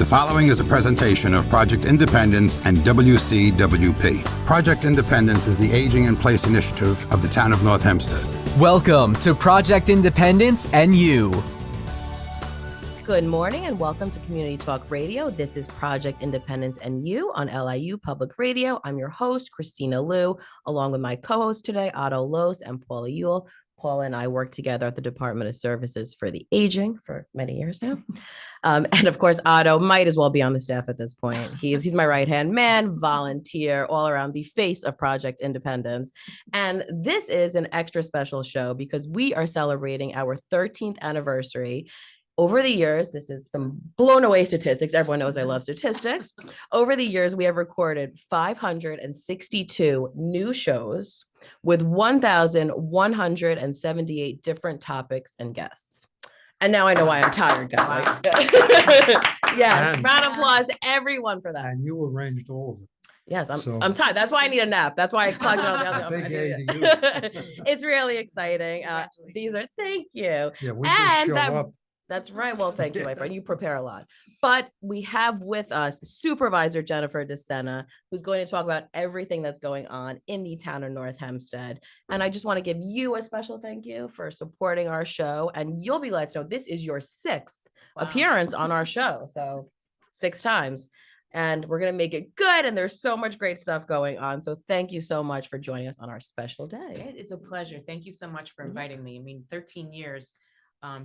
The following is a presentation of Project Independence and WCWP. Project Independence is the Aging in Place initiative of the town of North Hempstead. Welcome to Project Independence and You. Good morning and welcome to Community Talk Radio. This is Project Independence and You on LIU Public Radio. I'm your host, Kristina Liu, along with my co-host today, Otto Los and Paula Yule. Paula and I work together at the Department of Services for the Aging for many years now. And of course, Otto might as well be on the staff at this point. He's my right-hand man, volunteer, all around the face of Project Independence. And this is an extra special show because we are celebrating our 13th anniversary. Over the years, this is some blown away statistics. Everyone knows I love statistics. Over the years, we have recorded 562 new shows with 1,178 different topics and guests. And now I know why I'm tired, guys. Wow. Yes, round of applause to everyone for that. And you arranged all of it. Yes, I'm tired. That's why I need a nap. That's why I plugged it all the other. It's really exciting. Thank you. Yeah, we just show up. That's right. Well, thank you, my friend. You prepare a lot. But we have with us Supervisor Jennifer DeSena, who's going to talk about everything that's going on in the town of North Hempstead. And I just want to give you a special thank you for supporting our show. And you'll be let us know this is your sixth appearance on our show. So 6 times. And we're going to make it good. And there's so much great stuff going on. So thank you so much for joining us on our special day. It's a pleasure. Thank you so much for inviting me. I mean, 13 years.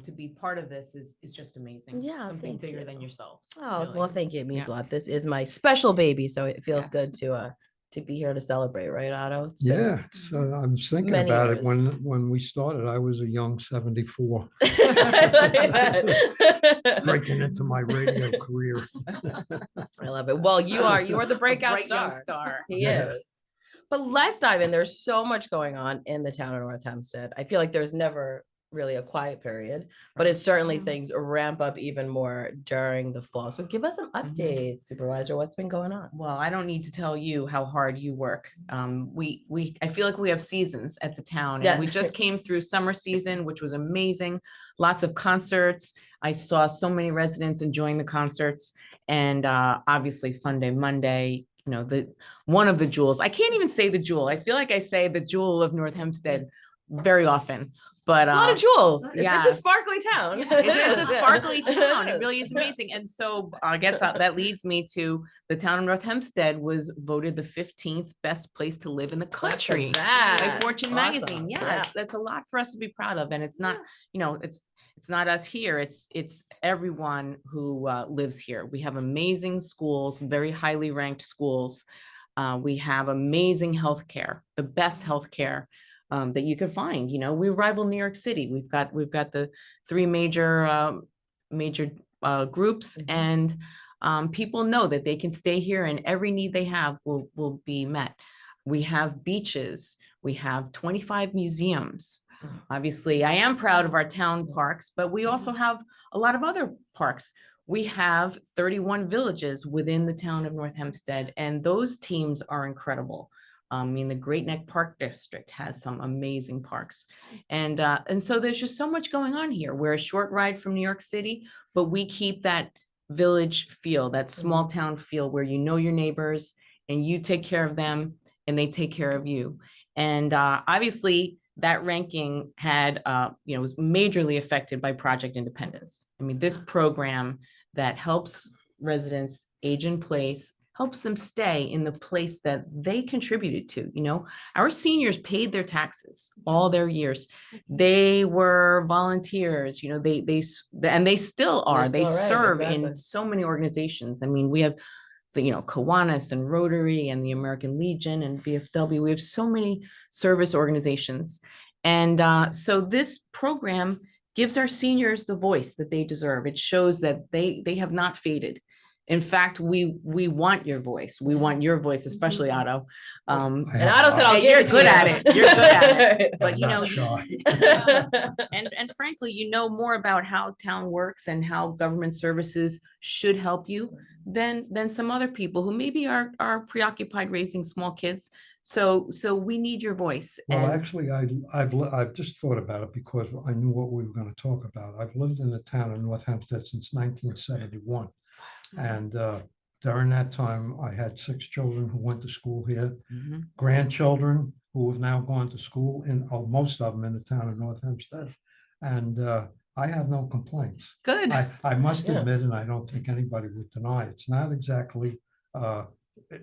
To be part of this is just amazing. Yeah, something bigger than yourselves. Oh, really. well, thank you. It means a lot. This is my special baby, so it feels good to be here to celebrate, right, Otto? Yeah, so I'm thinking about it. When we started, I was a young 74. Breaking into my radio career. I love it. Well, you are the breakout star. He is. But let's dive in. There's so much going on in the town of North Hempstead. I feel like there's never really a quiet period, but it's certainly things ramp up even more during the fall. So give us some updates, Supervisor. What's been going on? Well, I don't need to tell you how hard you work. I feel like we have seasons at the town, and we just came through summer season, which was amazing. Lots of concerts. I saw so many residents enjoying the concerts, and obviously Fun Day Monday. You know, one of the jewels. I can't even say the jewel. I feel like I say the jewel of North Hempstead very often. But it's a lot of jewels. It's a sparkly town. It is a sparkly town. It really is amazing. And so I guess that leads me to the town of North Hempstead was voted the 15th best place to live in the country by Fortune magazine. Yeah, that's a lot for us to be proud of. And it's not, it's not us here. It's everyone who lives here. We have amazing schools, very highly ranked schools. We have amazing healthcare, the best healthcare that you could find. We rival New York City. We've got the 3 major groups, and people know that they can stay here and every need they have will be met. We have beaches. We have 25 museums. Obviously, I am proud of our town parks, but we also have a lot of other parks. We have 31 villages within the town of North Hempstead, and those teams are incredible. I mean, the Great Neck Park District has some amazing parks. And so there's just so much going on here. We're a short ride from New York City, but we keep that village feel, that small town feel where you know your neighbors and you take care of them and they take care of you. And obviously that ranking was majorly affected by Project Independence. I mean, this program that helps residents age in place, helps them stay in the place that they contributed to. Our seniors paid their taxes all their years. They were volunteers, they still are. They serve in so many organizations. I mean, we have Kiwanis and Rotary and the American Legion and VFW. We have so many service organizations. And so this program gives our seniors the voice that they deserve. It shows that they have not faded. In fact, we want your voice. We want your voice, especially Otto. And Otto said, "I'll give it to you." You're good at it. But and frankly, you know more about how town works and how government services should help you than some other people who maybe are preoccupied raising small kids. So we need your voice. Well, actually, I've just thought about it because I knew what we were going to talk about. I've lived in the town of North Hempstead since 1971. And during that time, I had 6 children who went to school here, Mhm. grandchildren who have now gone to school most of them in the town of North Hempstead. And I have no complaints. Good. I must Yeah. admit, and I don't think anybody would deny, it's not exactly,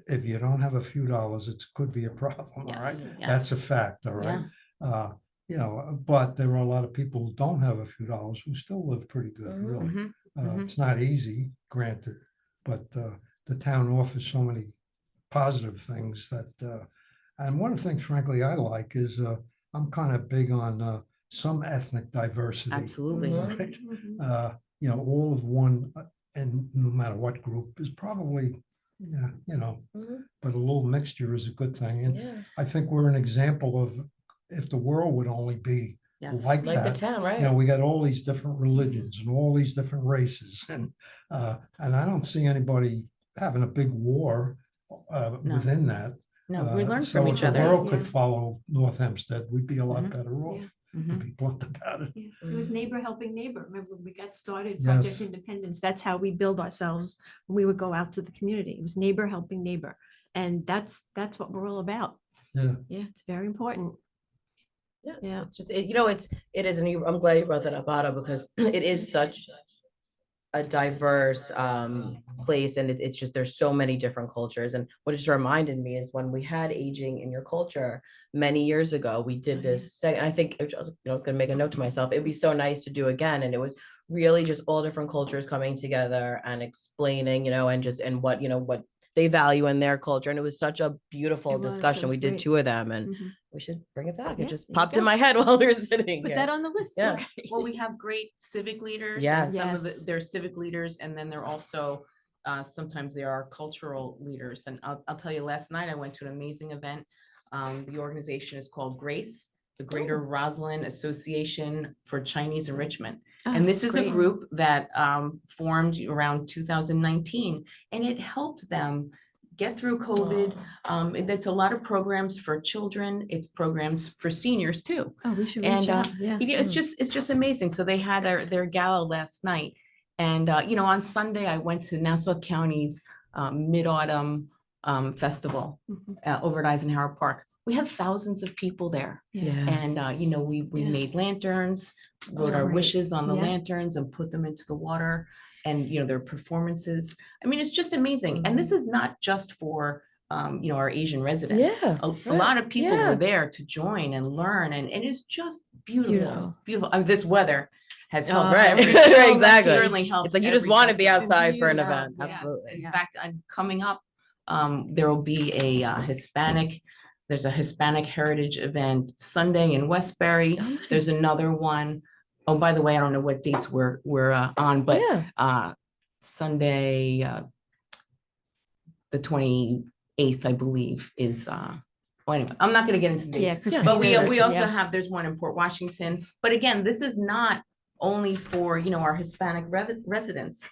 if you don't have a few dollars, it could be a problem, all Yes, right? yes. That's a fact, all right? But there are a lot of people who don't have a few dollars who still live pretty good, really. Mhm, mhm. It's not easy, granted, but the town offers so many positive things that, and one of the things frankly I like is I'm kind of big on some ethnic diversity. Absolutely. Mhm. Right? All of one, and no matter what group is probably, Mhm. but a little mixture is a good thing. And Yeah. I think we're an example of if the world would only be Yes. like Like the that. town, right? We got all these different religions and all these different races, and I don't see anybody having a big war No. within that. No, we learn So from if each the other. world could Yeah. follow North Hempstead, we'd be a lot Mhm. better off, to Mhm. be blunt about it. Yeah, it was Mhm. neighbor helping neighbor. Remember, when we got started, Yes. Project Independence. That's how we build ourselves. When we would go out to the community. It was neighbor helping neighbor. And that's what we're all about. Yeah. Yeah, it's very important. Yeah. Yeah. It's just, it is, and I'm glad you brought that up, Otto, because it is such a diverse place, and it's just, there's so many different cultures. And what it just reminded me is when we had Aging in Your Culture many years ago, we did this and I think I was gonna make a note to myself, it'd be so nice to do again. And it was really just all different cultures coming together and explaining, and what they value in their culture. And it was such a beautiful It was discussion. We did great. 2 of them, and Mhm. we should bring it back. Yeah, It just there you popped in go. my head while we were sitting Put here. that on the list. Yeah. Okay. Well, we have great civic leaders. and Yes. Some of Yes. they're civic leaders, and then they're also, sometimes they are cultural leaders. And I'll tell you, last night I went to an amazing event. The organization is called GRACE, the Greater Roslyn Association for Chinese Enrichment. And this is a great. group that formed around 2019, and it helped them get through COVID. And it's a lot of programs for children. It's programs for seniors too. Oh, we should And, reach out. Yeah. It's just amazing. So they had their gala last night. And, on Sunday, I went to Nassau County's Mid-Autumn Festival Mhm. over at Eisenhower Park. We had thousands of people there. Yeah. And, we Yeah. made lanterns, wrote That's our great. wishes on the Yeah. lanterns and put them into the water. And, their performances. I mean, it's just amazing. And this is not just for, our Asian residents. Yeah, A lot of people yeah. were there to join and learn, and it is just beautiful, Beautiful. beautiful. I mean, this weather has helped. Right. every- Right, exactly. Certainly helped. It's like you just every want to be festival. outside for an Yes, event. yes. Absolutely. In Yeah. fact, I'm coming up, there will be there's a Hispanic heritage event Sunday in Westbury. Oh, There's another one. Oh, by the way, I don't know what dates we're on, but Yeah. Sunday, the 28th, I believe, is well, anyway, I'm not gonna get into Yeah. dates. But we Christina, also yeah. have, there's one in Port Washington. But again, this is not only for, our Hispanic residents.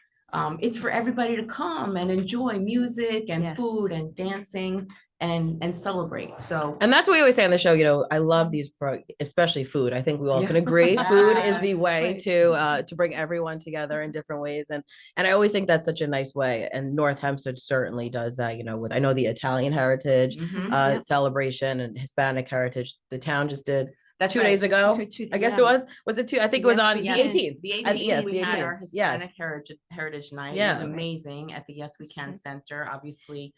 It's for everybody to come and enjoy music and Yes. food and dancing and celebrate. So And that's what we always say on the show, I love these, especially food. I think we all can Yeah. agree, food is the Yes. way Right. to bring everyone together in different ways. And I always think that's such a nice way. And North Hempstead certainly does that, with, I know the Italian heritage mhm. Yep. celebration and Hispanic heritage, the town just did That's 2 right. days ago. I guess it was it 2? I think it was Yes, on we the can. 18th. The Yes, 18th, we the had our 18th. Yes. Hispanic Heritage Night. It Yeah. was amazing at the Yes We Can great. Center. Obviously,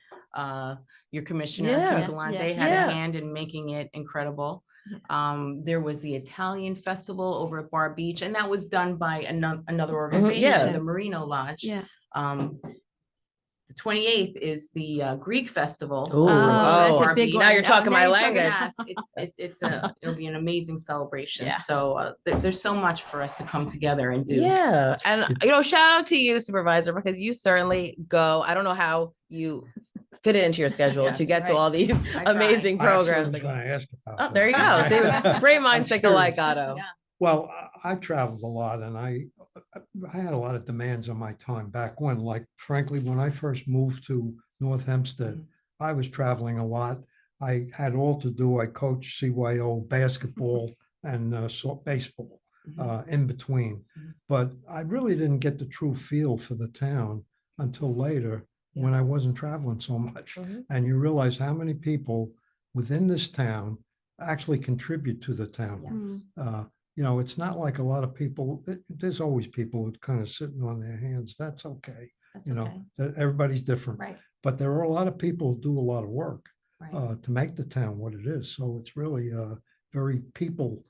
your commissioner, Yeah. Kim Galante, Yeah. had Yeah. a hand in making it incredible. There was the Italian Festival over at Bar Beach, and that was done by another organization, Yeah. the Merino Lodge. Yeah. The 28th is the Greek Festival. Ooh. that's a Bar big Beach. Now you're one. talking Now my you're talking- language. Yes, it'll be an amazing celebration. Yeah. So there's so much for us to come together and do. Yeah. And, shout out to you, Supervisor, because you certainly go. I don't know how you fit it into your schedule to Yes, get to right. all these I try. amazing I actually programs. was going to ask about Oh, that. there you go. See, it was great minds I'm think alike, serious. Otto. Yeah. Well, I traveled a lot, and I had a lot of demands on my time back when. Like, frankly, when I first moved to North Hempstead, I was traveling a lot. I had all to do. I coached CYO basketball and baseball in between, but I really didn't get the true feel for the town until later when I wasn't traveling so much. Mhm. And you realize how many people within this town actually contribute to the town. Yes. It's not like a lot of people, there's always people who kind of sitting on their hands. That's okay. That's You know, okay. that everybody's different. Right, But there are a lot of people who do a lot of work right. to make the town what it is. So it's really very people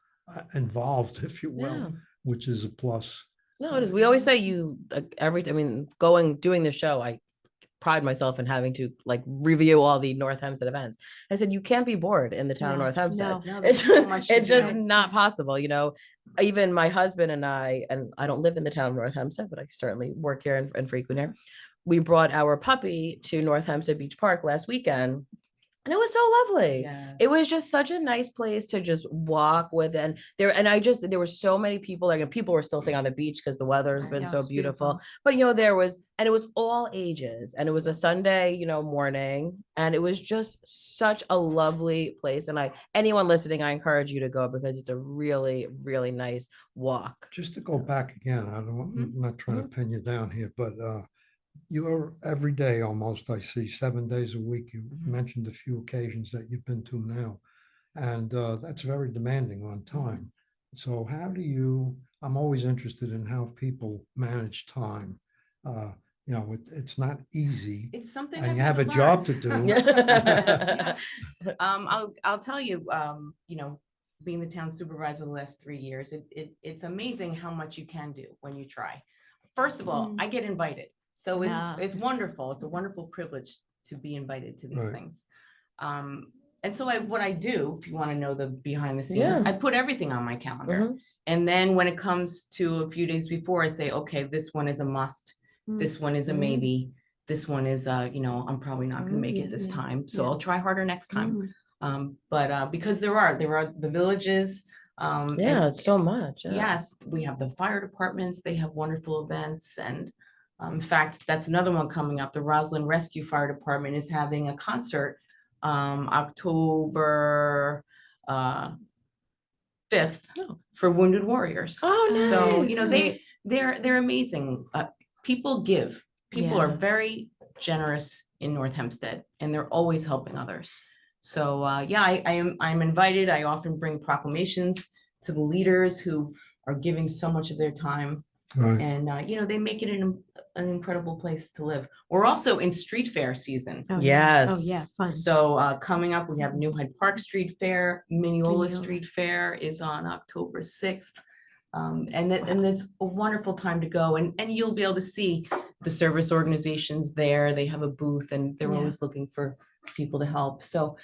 involved, if you will, Yeah. which is a plus. No, it is. We always say doing the show, I pride myself in having to like review all the North Hempstead events. I said, you can't be bored in the town of No, North Hempstead. No, It's there's so much to it's just do. not possible, Even my husband and I don't live in the town of North Hempstead, but I certainly work here and frequent here. We brought our puppy to North Hempstead Beach Park last weekend. And it was so lovely. It was just such a nice place to just walk with. And there were so many people there. People were still staying on the beach because the weather's been Yeah, so it's beautiful. beautiful. But it was all ages, and it was a Sunday, morning, and it was just such a lovely place. And anyone listening, I encourage you to go because it's a really, really nice walk. Just to go back again, I'm not trying to pin you down here, but you're every day almost, I see 7 days a week. You mentioned a few occasions that you've been to now, and that's very demanding on time. So I'm always interested in how people manage time. It's not easy, It's something. and I've you have a had job to learn. do. Yes. I'll tell you, being the town supervisor the last 3 years, it's amazing how much you can do when you try. First of all, I get invited. So it's wonderful. It's a wonderful privilege to be invited to these Right. things. And so what I do, if you want to know the behind the scenes, Yeah. I put everything on my calendar. Mhm. And then when it comes to a few days before, I say, okay, this one is a must. This one is a maybe. This one is, I'm probably not going to make it this time. So I'll try harder next time. But because there are the villages. It's so much. Yes, we have the fire departments. They have wonderful events. And in fact, that's another one coming up. The Roslyn Rescue Fire Department is having a concert October 5th for Wounded Warriors. Oh, nice. So, they're amazing. People give. People are very generous in North Hempstead, and they're always helping others. So I'm invited. I often bring proclamations to the leaders who are giving so much of their time. Right. And they make it an incredible place to live. We're also in street fair season. Oh, Yes. Oh, yeah, fun. So coming up, we have New Hyde Park Street Fair. Mineola Mineola. Street Fair is on October 6th. And it's a wonderful time to go. And you'll be able to see the service organizations there. They have a booth and they're always looking for people to help. So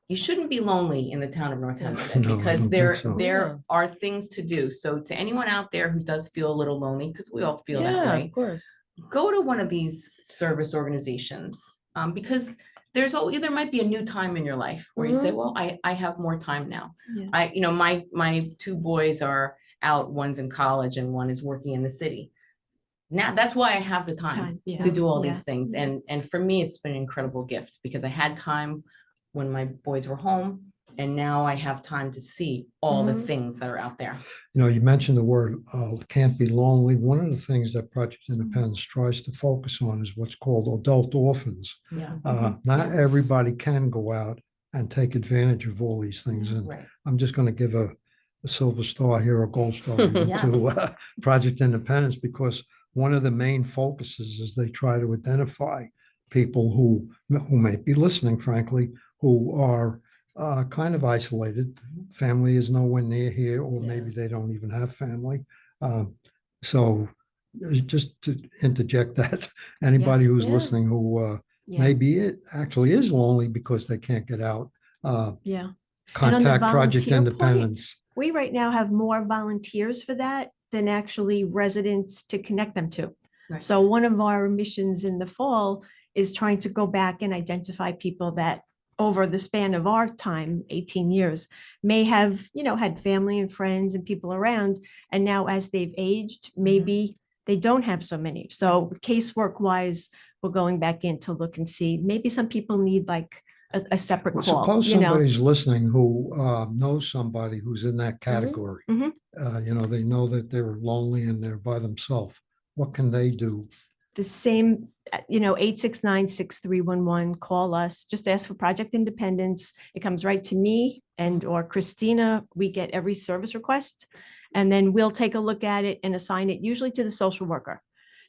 you shouldn't be lonely in the town of North Hempstead No, I because don't there think so. there are things to do. So to anyone out there who does feel a little lonely, because we all feel that way, of course. go to one of these service organizations because there might be a new time in your life where you say, well, I have more time now. Yeah. My two boys are out, one's in college and one is working in the city. Now that's why I have the time to do all these things. Yeah. And for me, it's been an incredible gift because I had time when my boys were home, and now I have time to see all the things that are out there. You mentioned the word can't be lonely. One of the things that Project Independence tries to focus on is what's called adult orphans. Yeah. Not everybody can go out and take advantage of all these things. And Right. I'm just going to give a silver star here, a gold star even to Project Independence, because one of the main focuses is they try to identify people who may be listening, frankly, who are kind of isolated. Family is nowhere near here, or maybe they don't even have family. So just to interject that, anybody who's listening who maybe it actually is lonely because they can't get out, contact Project volunteer point, Independence. We right now have more volunteers for that than actually residents to connect them to. Right. So one of our missions in the fall is trying to go back and identify people that over the span of our time, 18 years, may have, had family and friends and people around. And now as they've aged, maybe they don't have so many. So casework wise, we're going back in to look and see, maybe some people need like a separate Well, call. suppose somebody's listening who knows somebody who's in that category. They know that they're lonely and they're by themselves. what can they do? The same, 869-6311, call us, just ask for Project Independence. It comes right to me and or Kristina. We get every service request and then we'll take a look at it and assign it usually to the social worker.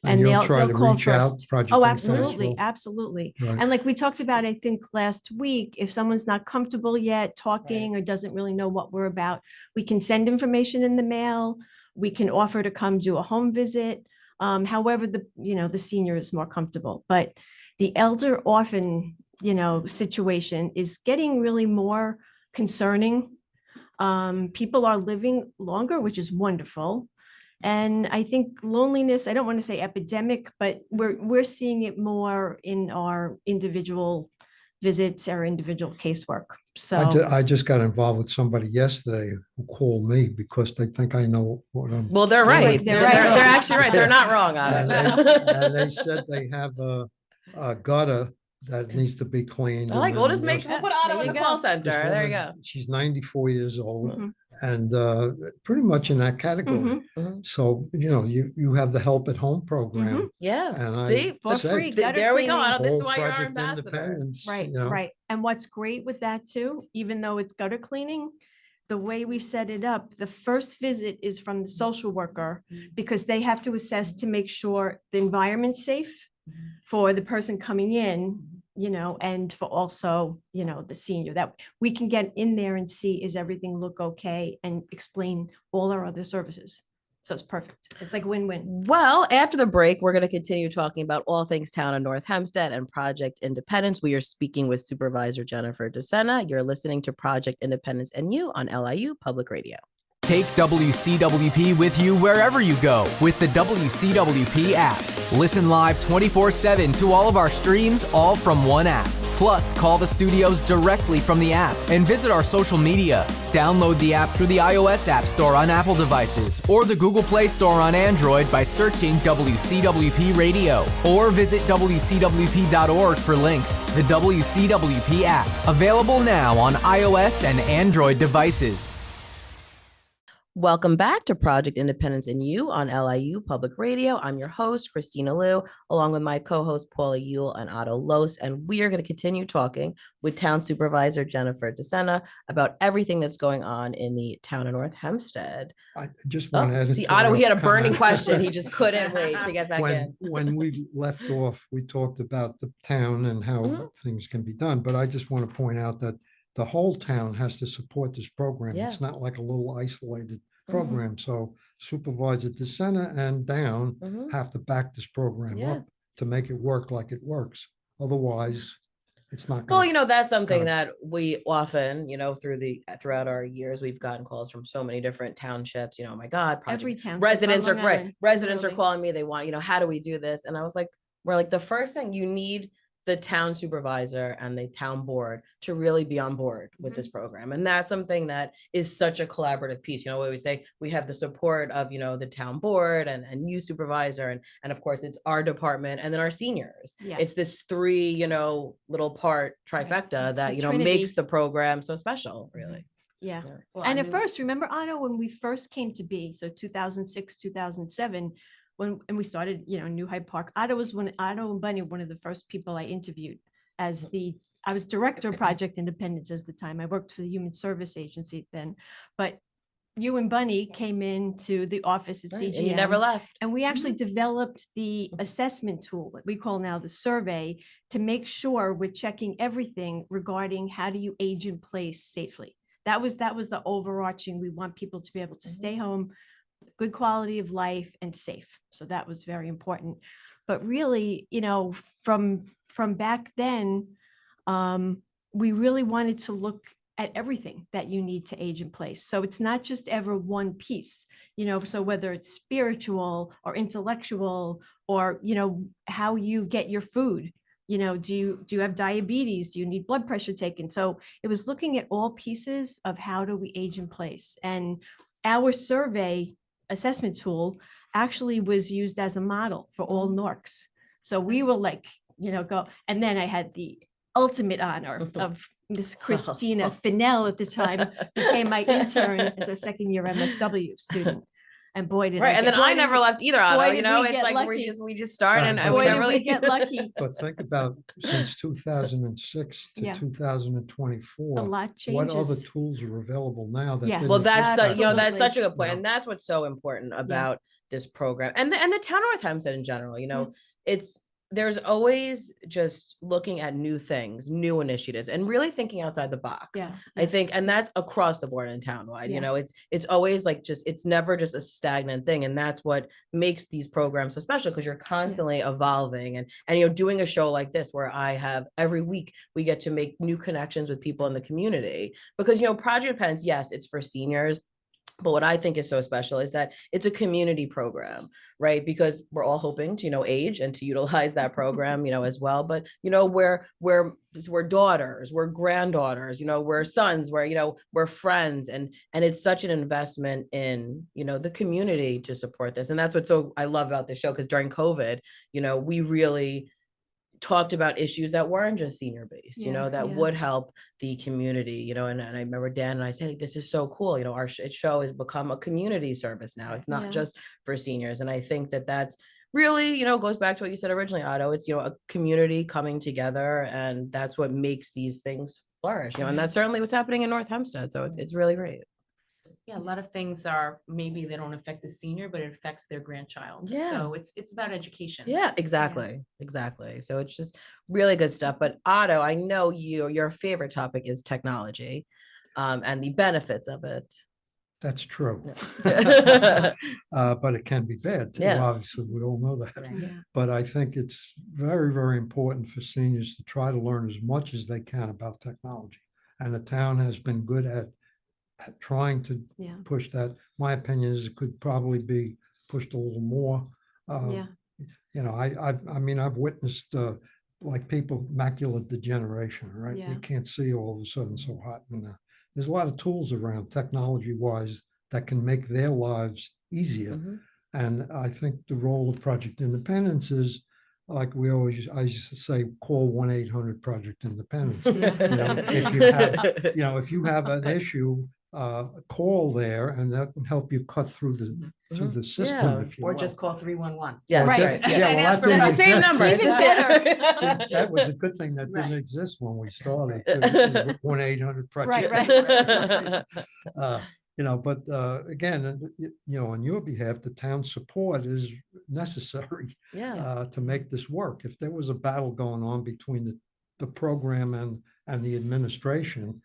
And you'll try to call reach out. first. Project Oh, Independence absolutely, will- absolutely. Right. And like we talked about, I think last week, if someone's not comfortable yet talking or doesn't really know what we're about, we can send information in the mail. We can offer to come do a home visit. However, the senior is more comfortable, but the elder orphan, situation is getting really more concerning. People are living longer, which is wonderful. And I think loneliness, I don't want to say epidemic, but we're seeing it more in our individual visits or individual casework. So I just got involved with somebody yesterday who called me because they think I know what I'm. Well, they're right. They're They're right. actually right. They're not wrong on And it. and they said they have a gutter that needs to be cleaned. I like, and we'll then just make, we'll there's put Otto There in you the go. call this center. There you woman, go. She's 94 years old Mhm. and pretty much in that category. Mhm. So, you have the help at home program. Yeah. And See, I For said, free. Th- gutter there we go. cleaning. Otto, this is call why you're our Project ambassador. Independence, Right, right. And what's great with that too, even though it's gutter cleaning, the way we set it up, the first visit is from the social worker because they have to assess to make sure the environment's safe for the person coming in, and for also, the senior, that we can get in there and see, is everything look okay, and explain all our other services. So it's perfect. It's like win-win. Well, after the break, we're going to continue talking about all things town of North Hempstead and Project Independence. We are speaking with Supervisor Jennifer DeSena. You're listening to Project Independence and You on LIU Public Radio. Take WCWP with you wherever you go with the WCWP app. Listen live 24/7 to all of our streams, all from one app. Plus, call the studios directly from the app and visit our social media. Download the app through the iOS App Store on Apple devices or the Google Play Store on Android by searching WCWP Radio, or visit WCWP.org for links. The WCWP app, available now on iOS and Android devices. Welcome back to Project Independence and You on LIU Public Radio. I'm your host, Kristina Liu, along with my co-host, Paula Yule and Otto Los, and we are going to continue talking with Town Supervisor Jennifer DeSena about everything that's going on in the town of North Hempstead. I just want to. See, Otto, he had a burning question. He just couldn't wait to get back in. When we left off, we talked about the town and how Mhm. things can be done, but I just want to point out that the whole town has to support this program. Yeah. It's not like a little isolated Mhm. program. So Supervisor DeSena and down Mhm. have to back this program Yeah. up to make it work like it works. Otherwise, it's not. Well, gonna- that's something Go that we often, throughout our years, we've gotten calls from so many different townships, oh my God, Every project town. residents are Long great. Island, Residents are literally. calling me. They want, how do we do this? And I was like, we're like, the first thing you need the town supervisor and the town board to really be on board with this program. And that's something that is such a collaborative piece. What we say, we have the support of, the town board and you supervisor. And of course it's our department and then our seniors. Yeah. It's this three, little part Right. trifecta It's that, the makes trinity. the program so special, really. Yeah. Yeah. Well, And I at knew- first, remember, Otto, when we first came to be, so 2006, 2007, and we started, New Hyde Park, Otto and Bunny, one of the first people I interviewed I was director of Project Independence at the time. I worked for the Human Service Agency then, but you and Bunny came into the office at Right, CGM. and you never left. And we actually developed the assessment tool that we call now the survey to make sure we're checking everything regarding how do you age in place safely. That was the overarching, we want people to be able to stay home, good quality of life and safe. So that was very important. But really, from back then, we really wanted to look at everything that you need to age in place. So it's not just ever one piece, so whether it's spiritual or intellectual or, how you get your food, do you have diabetes? Do you need blood pressure taken? So it was looking at all pieces of how do we age in place. And our survey assessment tool actually was used as a model for all NORCs. So we were like, go, and then I had the ultimate honor of Miss Kristina Fennell at the time became my intern as a second year MSW student. And boy, did Right. And then I never left. left either, Otto. boy, You did know, we it's get like lucky. we just start and Boy, we Boy, never did really we get lucky. But think about since 2006 to Yeah. 2024, A lot what other changes. tools are available now that Yes. didn't Well, exist that's back you know, then? that's such a good point. Yeah. And that's what's so important about this program and the town of North Hempstead in general. You know, there's always just looking at new things, new initiatives, and really thinking outside the box. Yeah. I think, yes. and that's across the board and townwide. You Yeah. know, it's always like it's never just a stagnant thing, and that's what makes these programs so special because you're constantly evolving and you know doing a show like this where I have every week we get to make new connections with people in the community because you know Project Independence, yes, it's for seniors. But what I think is so special is that it's a community program, right? Because we're all hoping to, you know, age and to utilize that program, you know, as well. But, you know, we're daughters, we're granddaughters, you know, we're sons, you know, we're friends. And it's such an investment in, you know, the community to support this. And that's what I love about this show, because during COVID, you know, we really talked about issues that weren't just senior based, you know, that would help the community, you know, and I remember Dan and I saying, this is so cool. You know, our show has become a community service now. It's not just for seniors. And I think that that's really, you know, goes back to what you said originally, Otto. It's, you know, a community coming together, and that's what makes these things flourish, you know, and that's certainly what's happening in North Hempstead. So it's really great. Yeah, a lot of things are maybe they don't affect the senior, but it affects their grandchild. Yeah. So it's about education. Yeah, exactly. So it's just really good stuff. But Otto, I know your favorite topic is technology, and the benefits of it. That's true. Yeah. But it can be bad too, Yeah. obviously, we all know that. Right. Yeah. But I think it's very, very important for seniors to try to learn as much as they can about technology. And the town has been good at trying to push that. My opinion is it could probably be pushed a little more. You know, I mean, I've witnessed like people macular degeneration, right? Yeah. You can't see all of a sudden so hot. And there's a lot of tools around technology wise that can make their lives easier. Mm-hmm. And I think the role of Project Independence is, like I used to say, call 1-800 Project Independence. You know, if you have an issue, call there, and that can help you cut through the system. If you Or like. just call 311. Yeah, Right. Yeah, well, that And ask for didn't help. Same exist. number. Even better. See, that was a good thing that didn't Right. exist when we started. 1-800 Project. Right. You know, but again, you know, on your behalf, the town support is necessary to make this work. If there was a battle going on between the program and the administration,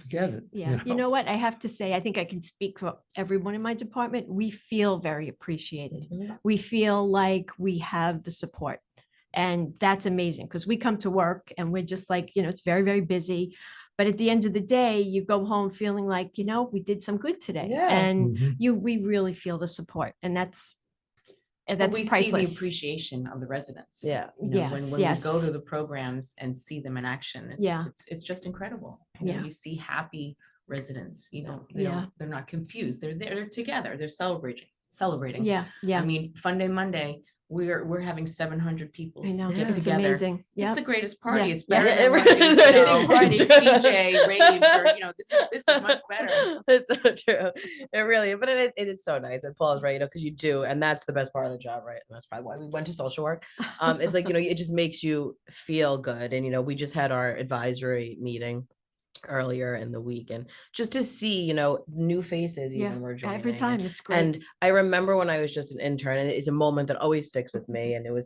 get it. Yeah. You know what? I have to say, I think I can speak for everyone in my department. We feel very appreciated. Mhm. We feel like we have the support. And that's amazing because we come to work and we're just like, you know, it's very, very busy. But at the end of the day, you go home feeling like, you know, we did some good today. Yeah. And Mhm. we really feel the support. And that's We priceless. see the appreciation of the residents. Yeah. You know, when Yes, we go yes. to the programs and see them in action, it's just incredible. You know, Yeah. you see happy residents, you know, Yeah. they're not confused. They're together. They're celebrating. Yeah. Yeah. I mean, Fun Day Monday, we're having 700 people I know. get It's together. amazing. It's Yeah. the greatest party. Yeah. It's better Yeah, than it one of really these, is. you know, Party. DJ raves or, you know, this is much better. It's so true. It really, but it is so nice. And Paul's right, you know, because you do, and that's the best part of the job, right? And that's probably why we went to social work. It's like, you know, it just makes you feel good. And, you know, we just had our advisory meeting earlier in the week, and just to see, you know, new faces even were joining. Every time. It's great. And I remember when I was just an intern, and it's a moment that always sticks with me. And it was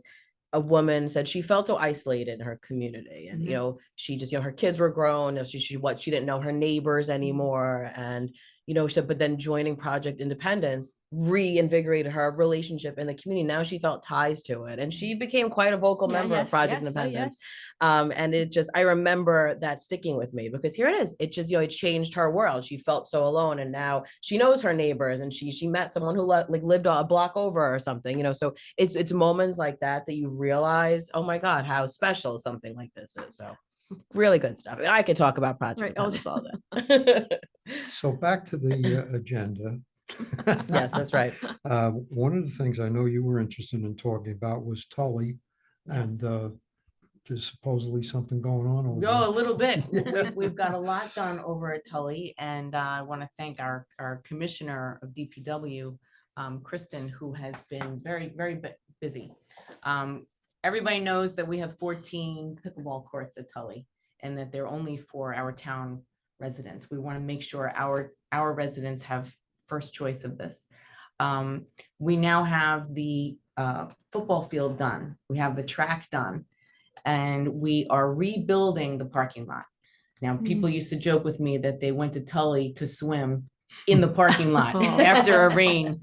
a woman said she felt so isolated in her community, and you know, she just, you know, her kids were grown, and she didn't know her neighbors anymore, and you know, but then joining Project Independence reinvigorated her relationship in the community. Now she felt ties to it, and she became quite a vocal member of Project Independence. And it just, I remember that sticking with me because here it is. It just, you know, it changed her world. She felt so alone, and now she knows her neighbors, and she met someone who lived a block over or something, you know. So it's moments like that you realize, oh my God, how special something like this is. So really good stuff. And I could talk about Project Independence all day. So back to the agenda. Yes, that's right. One of the things I know you were interested in talking about was Tully, and there's supposedly something going on over Go a there. little bit. Yeah. We've got a lot done over at Tully, and I want to thank our commissioner of DPW, Kristen, who has been very, very busy. Everybody knows that we have 14 pickleball courts at Tully and that they're only for our town residents. We want to make sure our residents have first choice of this. We now have the football field done. We have the track done, and we are rebuilding the parking lot. Now, people used to joke with me that they went to Tully to swim in the parking lot after a rain.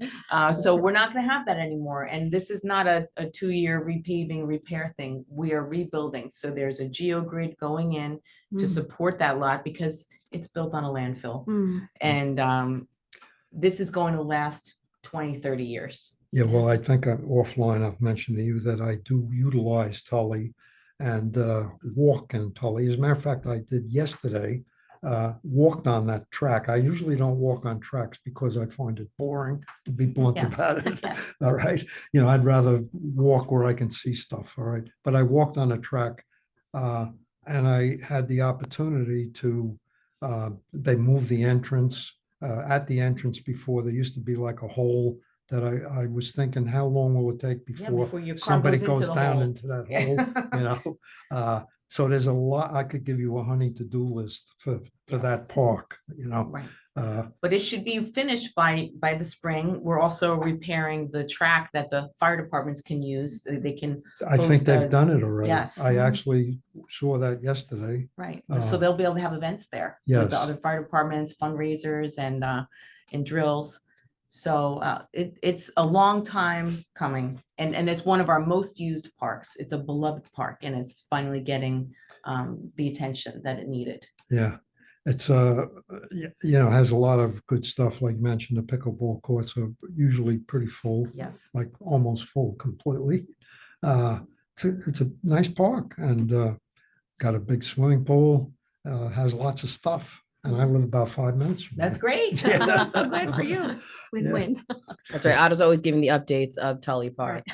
So we're not going to have that anymore. And this is not a 2-year repaving repair thing. We are rebuilding. So there's a geogrid going in to support that lot because it's built on a landfill. And this is going to last 20, 30 years. Yeah, well, I think offline I've mentioned to you that I do utilize Tully and walk in Tully. As a matter of fact, I did yesterday, walked on that track. I usually don't walk on tracks because I find it boring, to be blunt about it. Yes. All right. You know, I'd rather walk where I can see stuff. All right. But I walked on a track and I had the opportunity to, they moved the entrance. At the entrance before, there used to be like a hole that I was thinking, how long will it take before your car somebody goes into goes the down hole. into that hole, you know? So there's a lot, I could give you a honey to-do list for that park, you know? Right. But it should be finished by the spring. We're also repairing the track that the fire departments can use. They can. I think post they've a- done it already. Yes. I actually saw that yesterday. Right. So they'll be able to have events there with the Yes. other fire departments, fundraisers and drills. So it's a long time coming, and it's one of our most used parks. It's a beloved park, and it's finally getting the attention that it needed. Yeah, it's you know, has a lot of good stuff. Like you mentioned, the pickleball courts are usually pretty full. Yes. Like almost full completely. It's a nice park and got a big swimming pool, has lots of stuff. And I live about 5 minutes from That's there. great. Yeah. I'm so glad for you. Win-win. That's right. Otto's always giving the updates of Tully Park.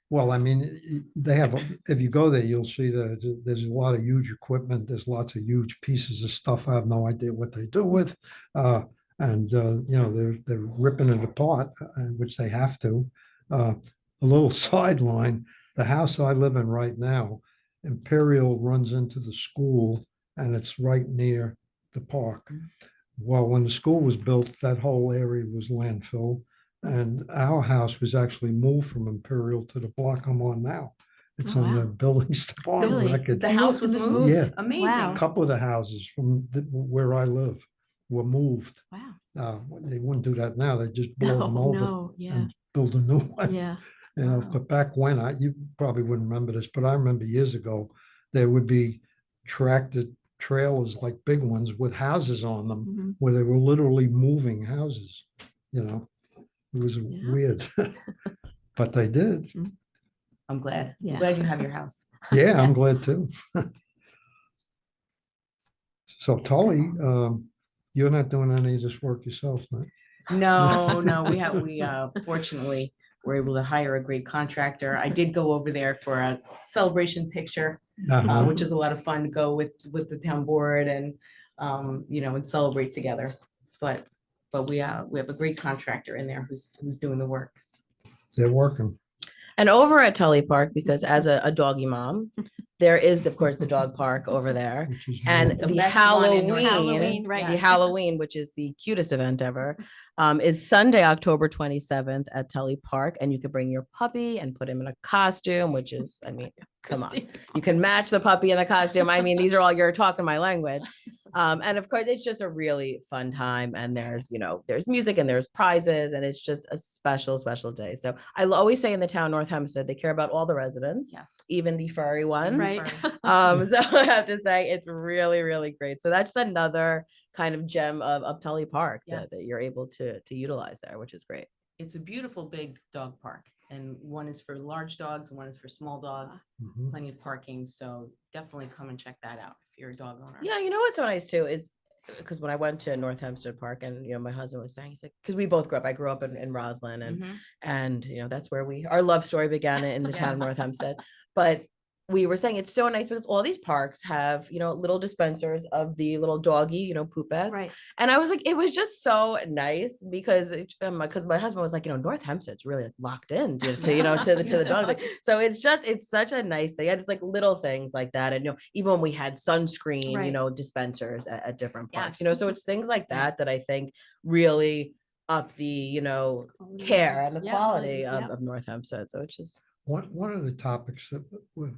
Well, I mean, they have, if you go there, you'll see that there's a lot of huge equipment. There's lots of huge pieces of stuff. I have no idea what they do with. And you know, they're ripping it apart, which they have to. A little sideline, the house I live in right now, Imperial runs into the school and it's right near the park. Well, when the school was built, that whole area was landfill. And our house was actually moved from Imperial to the block I'm on now. It's Oh, on the wow. buildings department Really? record. The house was moved. Yeah. Amazing. Wow. A couple of the houses from where I live were moved. Wow. They wouldn't do that now. They just blow them over No, yeah, and build a new one. yeah. You know, Wow. but back when you probably wouldn't remember this, but I remember years ago, there would be tractor trailers, like big ones with houses on them, Mhm. where they were literally moving houses, you know. It was Yeah. weird, but they did. I'm glad. Yeah. Glad you have your house. Yeah, I'm glad too. So Tully, you're not doing any of this work yourself, right? No, we fortunately were able to hire a great contractor. I did go over there for a celebration picture, Uh-huh. which is a lot of fun to go with the town board and you know, and celebrate together. But we have a great contractor in there who's doing the work. They're working. And over at Tully Park, because as a doggy mom, there is, of course, the dog park over there. Which is And wonderful. The the best one in North Halloween, right. the Halloween, which is the cutest event ever, is Sunday, October 27th at Tully Park. And you can bring your puppy and put him in a costume, which is, I mean, come on. You can match the puppy in the costume. I mean, these are all, you're talking my language. And of course, it's just a really fun time. And there's, you know, there's music and there's prizes, and it's just a special, special day. So I always say in the town, North Hempstead, they care about all the residents, Yes. even the furry ones. Right. So I have to say it's really, really great. So that's another kind of gem of Tully Park that Yes. you're able to utilize there, which is great. It's a beautiful big dog park, and one is for large dogs and one is for small dogs. Mhm. Plenty of parking, so definitely come and check that out if you're a dog owner. Yeah, you know what's so nice too is because when I went to North Hempstead Park, and you know, my husband was saying, he's like, because we both grew up. I grew up in Roslyn, and Mhm. and you know, that's where our love story began in the town of Yes. North Hempstead. But we were saying it's so nice because all these parks have, little dispensers of the little doggy, poop bags. Right. And I was like, it was just so nice because my husband was like, North Hempstead's really locked in to the dog thing. So it's such a nice thing. And it's like little things like that. And, even when we had sunscreen, Right. Dispensers at different parks, Yes. so it's things like that I think really up the, care and the Yeah. quality Yeah. of North Hempstead. So it's just. One of the topics that,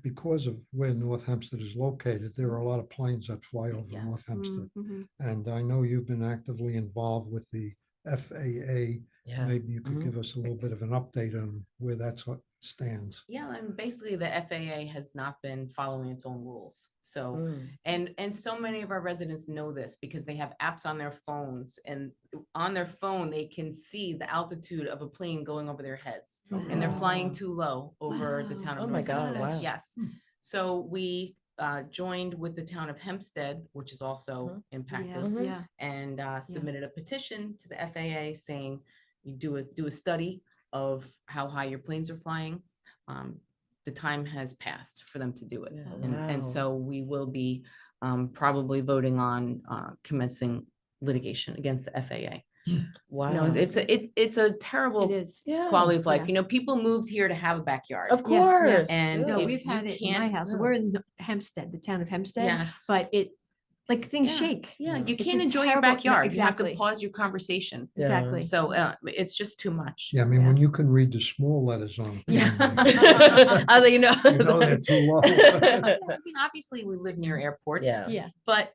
because of where North Hempstead is located, there are a lot of planes that fly over Yes. North Hempstead. Mhm. And I know you've been actively involved with the FAA. Yeah. Maybe you could Mhm. give us a little bit of an update on where that's what stands. Yeah, and basically the FAA has not been following its own rules. So, and so many of our residents know this because they have apps on their phones, and on their phone, they can see the altitude of a plane going over their heads, and they're flying too low over the Wow. town of Oh my North God, Hempstead. wow. Yes. So we joined with the town of Hempstead, which is also impacted, Mhm. Yeah. and submitted a petition to the FAA saying you do a study of how high your planes are flying. The time has passed for them to do it. Yeah. And Wow. so we will be probably voting on commencing litigation against the FAA. Wow. It's a terrible It is. Yeah. quality of life. Yeah. People moved here to have a backyard. Of Yeah, yeah. course. And No, if we've you had it in my can't- house. yeah. We're in Hempstead, the town of Hempstead, Yes. but things Yeah. shake. Yeah, you It's can't a enjoy your terrible- no, backyard. You exactly. have to pause your conversation. Yeah. Exactly. So it's just too much. Yeah, I mean, Yeah. when you can read the small letters on. a Yeah. plane, I was like, You know they're too low. Yeah, I mean, obviously, we live near airports. Yeah. Yeah. But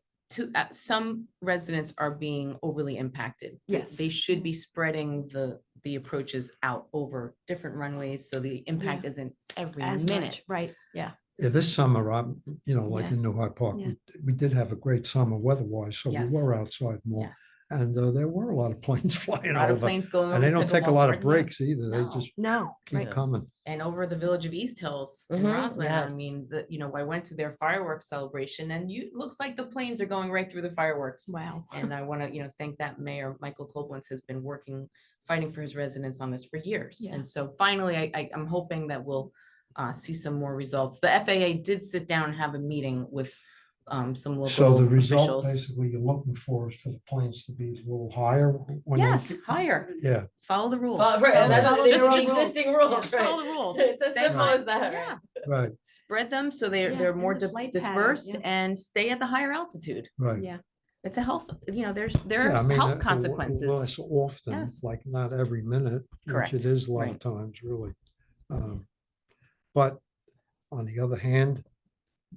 some residents are being overly impacted. Yes. They should be spreading the approaches out over different runways, so the impact isn't every As minute. much. Right. Yeah. Yeah, this summer, like Yeah. in New Hyde Park, Yeah. we did have a great summer weather-wise, so we Yes. were outside more. Yes. And there were a lot of planes A flying lot of over. planes going over. And they don't take a lot of pickleball breaks courts. either. They No. just No. keep Right. coming. And over the village of East Hills in Mhm, Roslyn, yes. I mean, I went to their fireworks celebration, and looks like the planes are going right through the fireworks. Wow. And I want to, thank that mayor, Michael Koblenz, has been fighting for his residents on this for years. Yeah. And so finally, I'm hoping that we'll see some more results. The FAA did sit down and have a meeting with some local So the result officials. basically you're looking for is for the planes to be a little higher. when they Yes, get- higher. Yeah, Follow the rules. Right, and that's Follow all- these just are the rules. existing rules, Yeah, just follow right. the rules. It's as Stay simple high. as that, Yeah. right, Spread them so they're Yeah, more and the flight pattern, dispersed yeah. and stay at the higher altitude. right. Yeah. It's a health, there Yeah, are I mean, health the consequences. less often, Yes. like not every minute, Correct, which it is a lot right. of times, really. But on the other hand,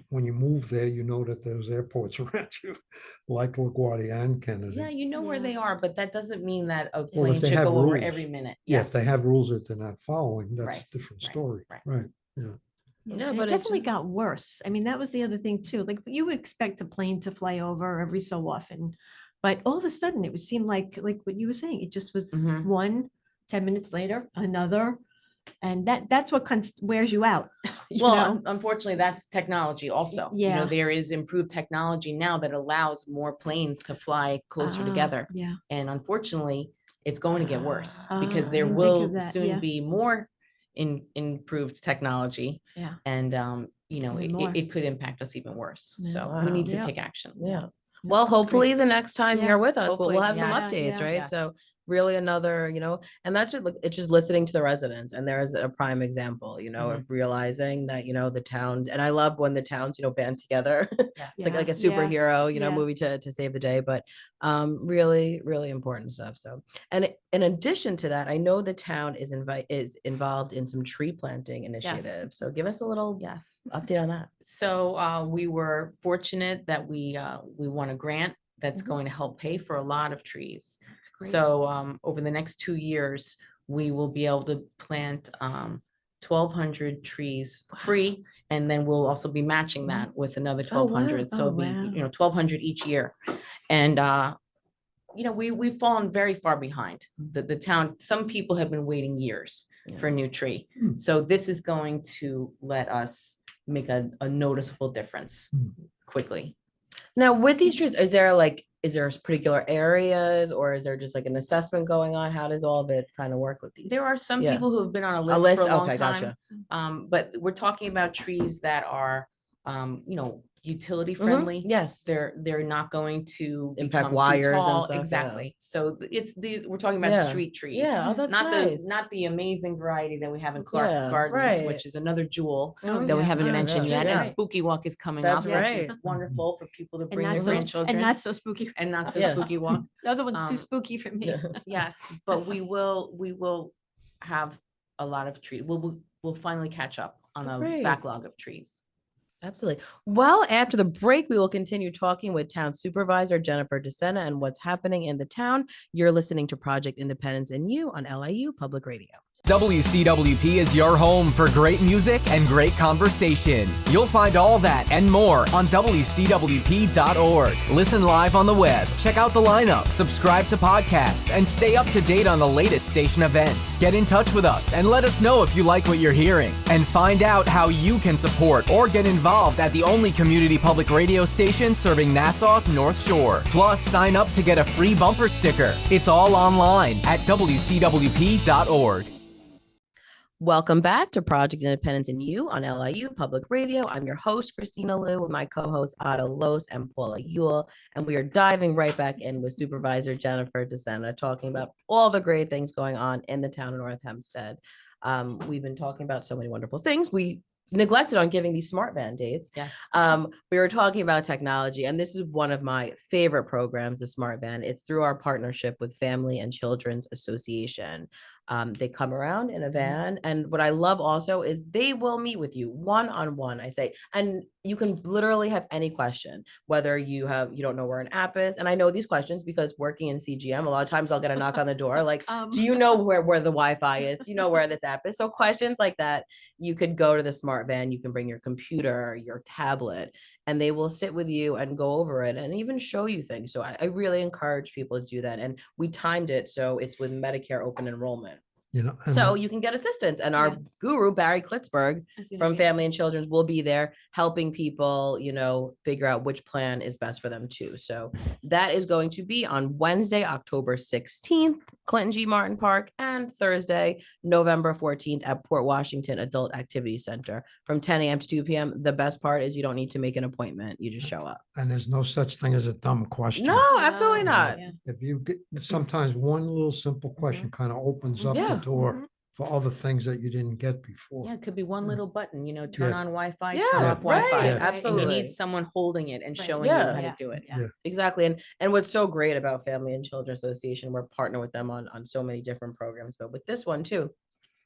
when you move there, you know that there's airports around you, like LaGuardia and Kennedy. Yeah, you know where Yeah. they are, but that doesn't mean that a Well, plane if they should have go over rules. every minute. Yeah, if they Yes. have rules that they're not following, that's Right, a different right, story. right. Right, Yeah, No, and but it it's definitely just- got worse. I mean, that was the other thing too. Like you would expect a plane to fly over every so often, but all of a sudden it would seem like what you were saying. It just was Mhm. one, 10 minutes later, another, and that's what wears you out. you Well, know? unfortunately, that's technology also. Yeah. There is improved technology now that allows more planes to fly closer Ah, together. Yeah. And unfortunately, it's going to get worse Ah, because I there didn't think of will that, soon yeah. be more improved technology. Yeah. And, Even more. it could impact us even worse. Yeah. So we need to Wow. take action. Yeah. No, Well, that's great. hopefully the next time Yeah, you're with us, hopefully, we'll have some yes. updates, Yeah. right? So Yes. really another, and that's just it's just listening to the residents. And there is a prime example, Mm-hmm. of realizing that, the towns, and I love when the towns, band together. Yes. It's like a Yeah, yeah, superhero, yeah. movie to save the day, but really, really important stuff. So, and in addition to that, I know the town is involved in some tree planting initiatives. So give us a little Yes. update on that. So we were fortunate that we won a grant that's Mhm. going to help pay for a lot of trees. That's great. So over the next 2 years, we will be able to plant 1,200 trees free, and then we'll also be matching that with another Oh, wow. 1,200. So Oh, it'll be, wow. 1,200 each year. And we've fallen very far behind. The town, some people have been waiting years for a new tree. Hmm. So this is going to let us make a noticeable difference Hmm. quickly. Now, with these trees, is is there particular areas, or is there just like an assessment going on? How does all of it kind of work with these? There are some Yeah. people who have been on a list list? for a long Okay, time. gotcha. But we're talking about trees that are, utility friendly. Yes. They're not going to Impact become too wires and tall. stuff, yeah. Exactly. So it's these, we're talking about Yeah. street trees. Yeah, oh, that's Not nice. the amazing variety that we have in Clark Yeah, Gardens, right. which is another jewel Oh, that we yeah. haven't Yeah, mentioned yeah, yet. And yeah. Spooky Walk is coming That's up, which is right. wonderful for people to And bring their not so, grandchildren. and not so spooky. And not so Yeah. spooky walk. The other one's too Um, spooky for me. Yes, but we will have a lot of trees. We'll finally catch up on a Great. backlog of trees. Absolutely. Well, after the break, we will continue talking with Town Supervisor Jennifer DeSena and what's happening in the town. You're listening to Project Independence and You on LIU Public Radio. WCWP is your home for great music and great conversation. You'll find all that and more on WCWP.org. Listen live on the web, check out the lineup, subscribe to podcasts, and stay up to date on the latest station events. Get in touch with us and let us know if you like what you're hearing. And find out how you can support or get involved at the only community public radio station serving Nassau's North Shore. Plus, sign up to get a free bumper sticker. It's all online at WCWP.org. Welcome back to Project Independence and You on LIU Public Radio. I'm your host, Kristina Liu, with my co-hosts Otto Los and Paula Ewell, and we are diving right back in with Supervisor Jennifer DeSena, talking about all the great things going on in the town of North Hempstead. We've been talking about so many wonderful things. We neglected on giving these smart mandates. Yes. We were talking about technology, and this is one of my favorite programs, the Smart Van. It's through our partnership with Family and Children's Association. They come around in a van, and what I love also is they will meet with you one-on-one, I say, and you can literally have any question, whether you don't know where an app is. And I know these questions because working in CGM, a lot of times I'll get a knock on the door, like, do you know where the Wi-Fi is? Do you know where this app is? So questions like that, you could go to the Smart Van, you can bring your computer, your tablet, and they will sit with you and go over it and even show you things. So I really encourage people to do that. And we timed it so it's with Medicare open enrollment. So you can get assistance. And our guru, Barry Klitzberg from Family and Children's, will be there helping people, figure out which plan is best for them too. So that is going to be on Wednesday, October 16th, Clinton G. Martin Park, and Thursday, November 14th at Port Washington Adult Activity Center from 10 a.m. to 2 p.m. The best part is you don't need to make an appointment. You just show up. And there's no such thing as a dumb question. No, absolutely not. If you get, sometimes one little simple question kind of opens up Yeah. the door for other things that you didn't get before. Yeah, it could be one little button, turn on Wi-Fi, Yeah, turn off right, Wi-Fi. And absolutely. you need someone holding it and Right. showing Yeah. you how to do it. Yeah. Exactly. And what's so great about Family and Children's Association, we're partnered with them on so many different programs, but with this one too,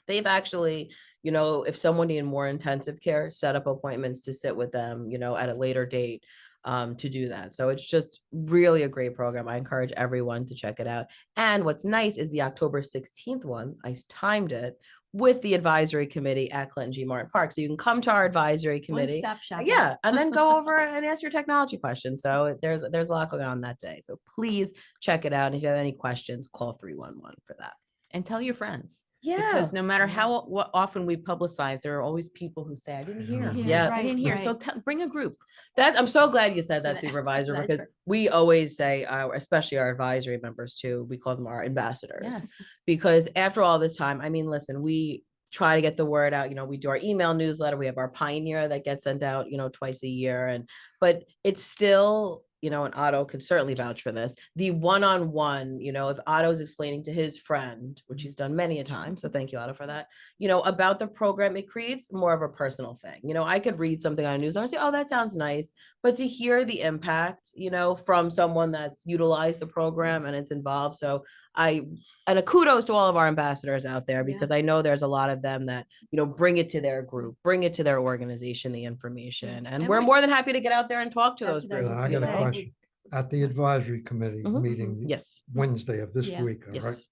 they've actually, if someone needed more intensive care, set up appointments to sit with them, at a later date to do that. So it's just really a great program. I encourage everyone to check it out. And what's nice is the October 16th one, I timed it with the advisory committee at Clinton G. Martin Park. So you can come to our advisory committee. One-stop shopping. Yeah, and then go over and ask your technology questions. So there's a lot going on that day. So please check it out. And if you have any questions, call 311 for that. And tell your friends. Yeah. Because no matter what often we publicize, there are always people who say, I didn't hear. Yeah. I didn't hear. Right. So bring a group. I'm so glad you said that, So that- Supervisor, that's because right. we always say, especially our advisory members too, we call them our ambassadors. Yes. Because after all this time, listen, we try to get the word out. We do our email newsletter. We have our Pioneer that gets sent out, twice a year. But it's still, and Otto could certainly vouch for this, the one-on-one, if Otto's explaining to his friend, which he's done many a time, so thank you, Otto, for that, about the program, it creates more of a personal thing. I could read something on a newsletter and say, oh, that sounds nice. But to hear the impact, from someone that's utilized the program and it's involved. So a kudos to all of our ambassadors out there, because I know there's a lot of them that, bring it to their group, bring it to their organization, the information. And we're more than happy to get out there and talk to those That's what I groups. was I got a say. question. At the advisory committee Mhm. meeting Yes. Wednesday of this Yeah. week, all right? Yes.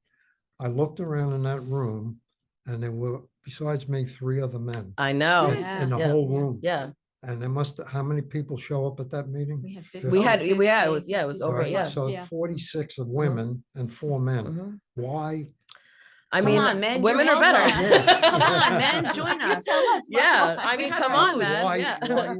I looked around in that room and there were, besides me, 3 other men I know. Yeah. in the Yeah. whole room. Yeah. And there how many people show up at that meeting? We have We had, 50. it was All over. right, Yes. So Yeah. 46 of women and 4 men. Mhm. Why? I Come mean, on, men, women you're are better. welcome. Come on, men, join You us. tell us. Yeah, why. I mean, have come fun, on, man. Why, Yeah. why,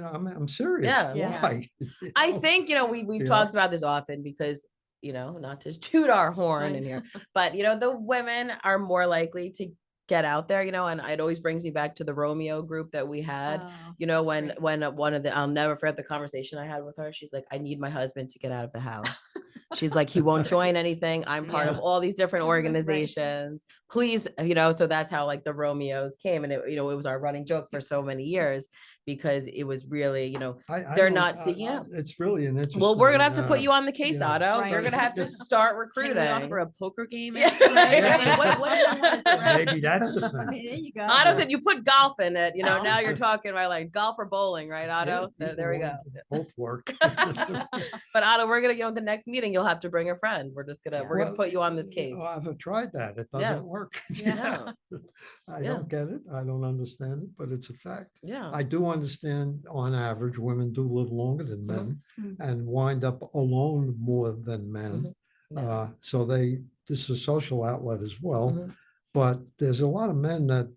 I'm serious. Yeah. Why? I think, we've Yeah. talked about this often because, not to toot our horn I in here, but the women are more likely to get out there, and it always brings me back to the Romeo group that we had, when one of the, I'll never forget the conversation I had with her. She's like, I need my husband to get out of the house. She's like, he won't join anything. I'm part of all these different organizations. Please, so that's how like the Romeos came. And it was our running joke for so many years because it was really, I they're don't- not seeking out. It's really an interesting. Well, we're gonna have to put you on the case, yeah. Otto. Right. You're gonna have to start Can recruiting. we offer a poker game? Yeah. afterwards? I mean, what do you want to do? Maybe that's the I thing. mean, there you go. Otto said you put golf in it. Now you're talking about like golf or bowling, right, Otto? Yeah, There we go. Both work. But Otto, we're gonna, the next meeting, you'll have to bring a friend. We're gonna Well, put you on this case. I've tried that. It Yeah. doesn't work. Yeah. I Yeah. don't get it. I don't understand it, but it's a fact. Yeah. I do understand on average, women do live longer than men Mhm. and wind up alone more than men. Yeah. So this is a social outlet as well, Mhm. but there's a lot of men that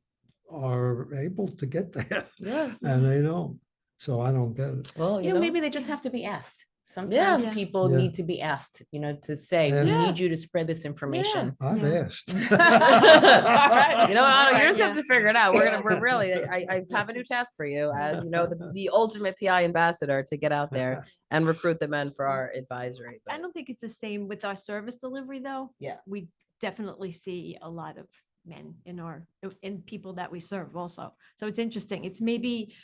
are able to get there Yeah. and they don't. So I don't get it. Well, Maybe they just have to be asked. Yeah. Sometimes people Yeah. need to be asked, to say, we Yeah. need you to spread this information. I've Yeah. asked. Otto, you just have Yeah. to figure it out. We're really, I have a new task for you as, the ultimate PI ambassador to get out there and recruit the men for our advisory. I But don't think it's the same with our service delivery, though. Yeah. We definitely see a lot of men in people that we serve also. So it's interesting. It's maybe,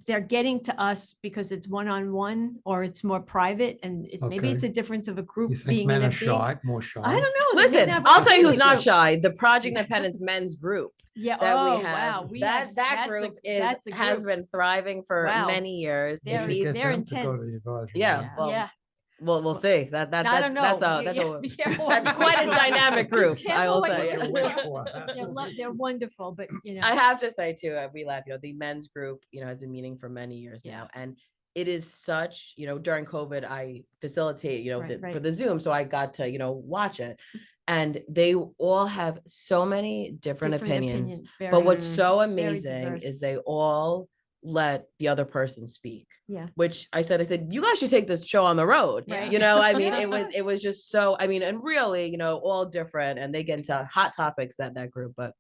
they're getting to us because it's one-on-one or it's more private and maybe it's Okay. a difference of a group You think being men in are a big. shy, more shy? I don't know. they may listen, not I'll be tell you who's big not group. shy. The Project Independence men's group Yeah. that Oh, we have. wow. That that's a- group that's a has group. been thriving for Wow. many years. You They're- should It get needs- they're them to go to the intense. advisory Yeah, board. well, Yeah. we'll see. That's I don't know. that's Yeah, quite a dynamic group. I Careful will what say. you What you wish for. They're wonderful, but I have to say too, we laugh, the men's group, has been meeting for many years Yeah. now. And it is such, during COVID, I facilitate, Right, for right. the Zoom. So I got to, watch it. And they all have so many different opinions. But what's so very amazing diverse. is they all let the other person speak. Yeah. Which I said, you guys should take this show on the road. Right. I mean, it was just so, and really, all different, and they get into hot topics that group, but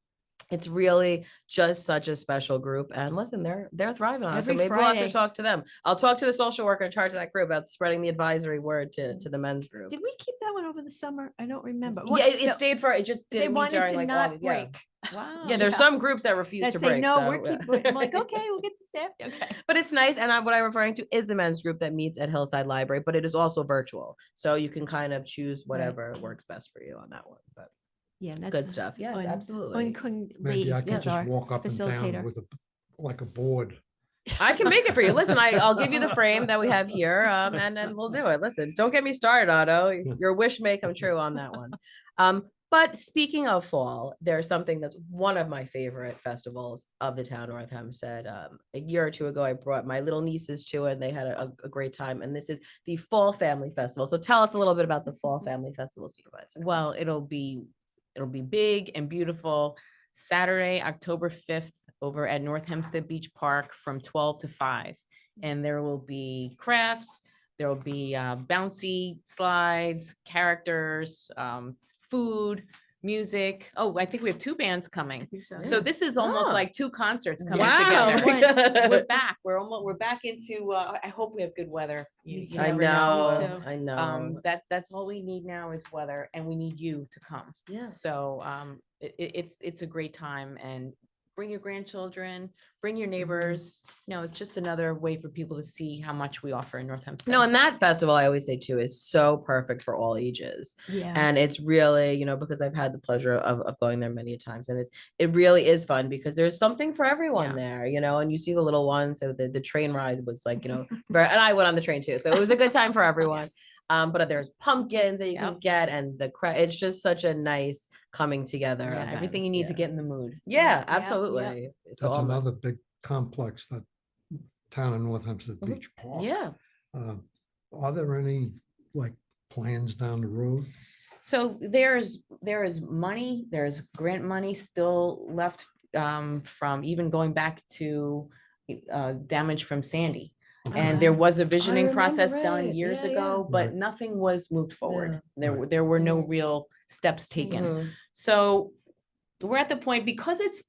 it's really just such a special group. And listen, they're thriving on it. So Every maybe we'll have to Friday. talk to them. I'll talk to the social worker in charge of that group about spreading the advisory word to the men's group. Did we keep that one over the summer? I don't remember. Yeah, it stayed for, it just They didn't meet wanted during to like not August. Yeah. break. Wow. Yeah, there's some groups that refuse That to say, break. no, so, we're keeping, I'm like, okay, we'll get the staff. Okay. But it's nice. And what I'm referring to is the men's group that meets at Hillside Library, but it is also virtual. So you can kind of choose whatever works best for you on that one. But Yeah, that's good stuff. Yes, absolutely. Maybe I can is just our walk up and down facilitator. with like a board. I can make it for you. Listen, I'll give you the frame that we have here, and then we'll do it. Listen, don't get me started, Otto. Your wish may come true on that one. But speaking of fall, there's something that's one of my favorite festivals of the town, North Hempstead. A year or two ago, I brought my little nieces to it, and they had a great time. And this is the Fall Family Festival. So tell us a little bit about the Fall Family Festival, Supervisor. Well, it'll be big and beautiful. Saturday, October 5th, over at North Hempstead Beach Park from 12 to 5. And there will be crafts, there will be bouncy slides, characters, food, music. Oh, I think we have 2 bands coming. So this is almost Oh. like 2 concerts coming Wow. together. We're back. We're back into. I hope we have good weather. You I never know. too. I know. That's all we need now is weather, and we need you to come. Yeah. So it's a great time, and bring your grandchildren, bring your neighbors. It's just another way for people to see how much we offer in North Hempstead. No, and that festival, I always say too, is so perfect for all ages. Yeah. And it's really, because I've had the pleasure of going there many times, and it really is fun because there's something for everyone there, and you see the little ones. So the train ride was like, and I went on the train too. So it was a good time for everyone. But there's pumpkins that you can get, and it's just such a nice coming together. Yeah, everything you event. need Yeah. to get in the mood. Yeah, Yeah, absolutely. It's That's all another big complex, that town in North Hempstead Mhm. Beach Park. Yeah. Are there any like plans down the road? So there is money, there's grant money still left from even going back to damage from Sandy. Okay. And there was a visioning remember, process right. done years Yeah, ago, but Right. nothing was moved forward. There Right. were, there were no Mhm. real steps taken. Mhm. So we're at the point, because it's